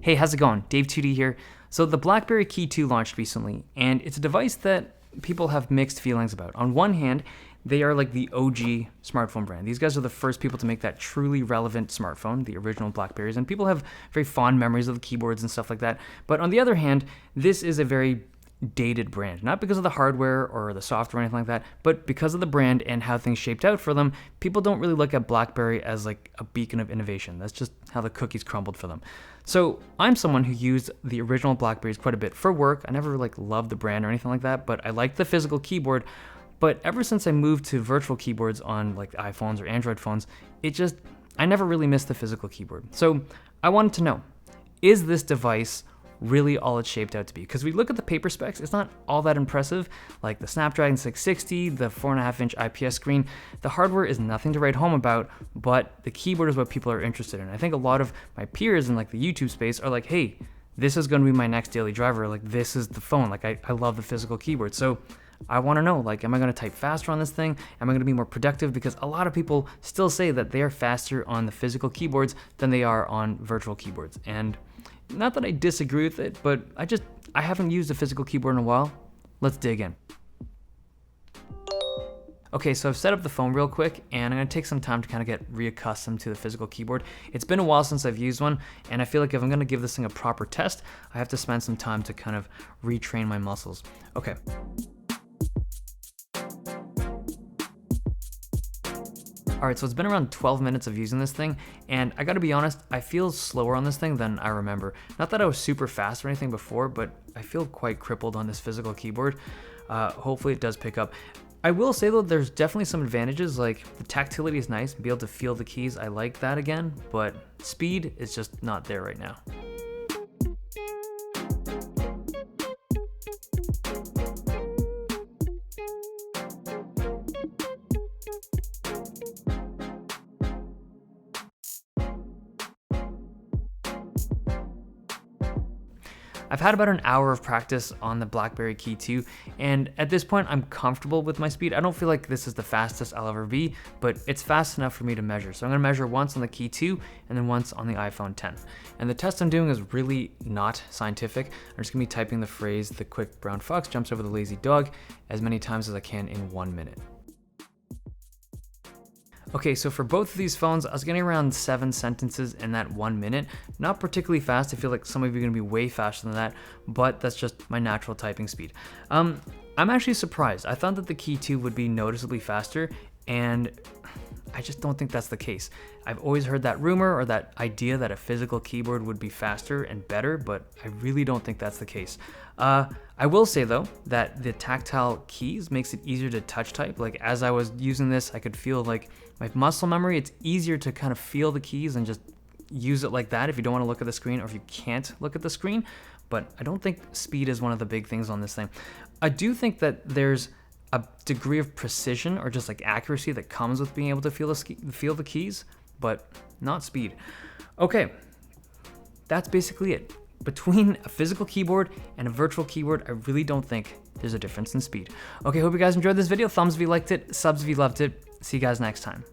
Hey, how's it going? Dave 2D here. So the Blackberry KEY2 launched recently, and it's a device that people have mixed feelings about. On one hand, they are like the OG smartphone brand. These guys are the first people to make that truly relevant smartphone, the original Blackberries, and people have very fond memories of the keyboards and stuff like that. But on the other hand, this is a very dated brand, not because of the hardware or the software or anything like that, but because of the brand and how things shaped out for them. People don't really look at BlackBerry as like a beacon of innovation. That's just how the cookies crumbled for them. So I'm someone who used the original Blackberries quite a bit for work. I never like loved the brand or anything like that, but I liked the physical keyboard. But ever since I moved to virtual keyboards on like iPhones or Android phones, I never really missed the physical keyboard. So I wanted to know, is this device really all it's shaped out to be? Because we look at the paper specs, it's not all that impressive. Like the Snapdragon 660, the 4.5-inch IPS screen, the hardware is nothing to write home about, but the keyboard is what people are interested in. I think a lot of my peers in like the YouTube space are like, hey, this is going to be my next daily driver. Like this is the phone. Like I love the physical keyboard. So I want to know, like, am I going to type faster on this thing? Am I going to be more productive? Because a lot of people still say that they are faster on the physical keyboards than they are on virtual keyboards. And not that I disagree with it, but I haven't used a physical keyboard in a while. Let's dig in. Okay, so I've set up the phone real quick, and I'm gonna take some time to kind of get reaccustomed to the physical keyboard. It's been a while since I've used one, and I feel like if I'm gonna give this thing a proper test, I have to spend some time to kind of retrain my muscles. Okay. All right, so it's been around 12 minutes of using this thing, and I gotta be honest, I feel slower on this thing than I remember. Not that I was super fast or anything before, but I feel quite crippled on this physical keyboard. Hopefully it does pick up. I will say though, there's definitely some advantages, like the tactility is nice, be able to feel the keys, I like that again, but speed is just not there right now. I've had about an hour of practice on the Blackberry KEY2, and at this point I'm comfortable with my speed. I don't feel like this is the fastest I'll ever be, but it's fast enough for me to measure. So I'm gonna measure once on the KEY2 and then once on the iPhone 10. And the test I'm doing is really not scientific. I'm just gonna be typing the phrase, "the quick brown fox jumps over the lazy dog," as many times as I can in 1 minute. Okay, so for both of these phones, I was getting around 7 sentences in that 1 minute. Not particularly fast. I feel like some of you are gonna be way faster than that, but that's just my natural typing speed. I'm actually surprised. I thought that the KEY2 would be noticeably faster, and I just don't think that's the case. I've always heard that rumor or that idea that a physical keyboard would be faster and better, but I really don't think that's the case. I will say though that the tactile keys makes it easier to touch type. Like as I was using this, I could feel like my muscle memory, it's easier to kind of feel the keys and just use it like that if you don't want to look at the screen or if you can't look at the screen. But I don't think speed is one of the big things on this thing. I do think that there's a degree of precision or just like accuracy that comes with being able to feel the keys, but not speed. Okay, that's basically it. Between a physical keyboard and a virtual keyboard, I really don't think there's a difference in speed. Okay, hope you guys enjoyed this video. Thumbs if you liked it, subs if you loved it. See you guys next time.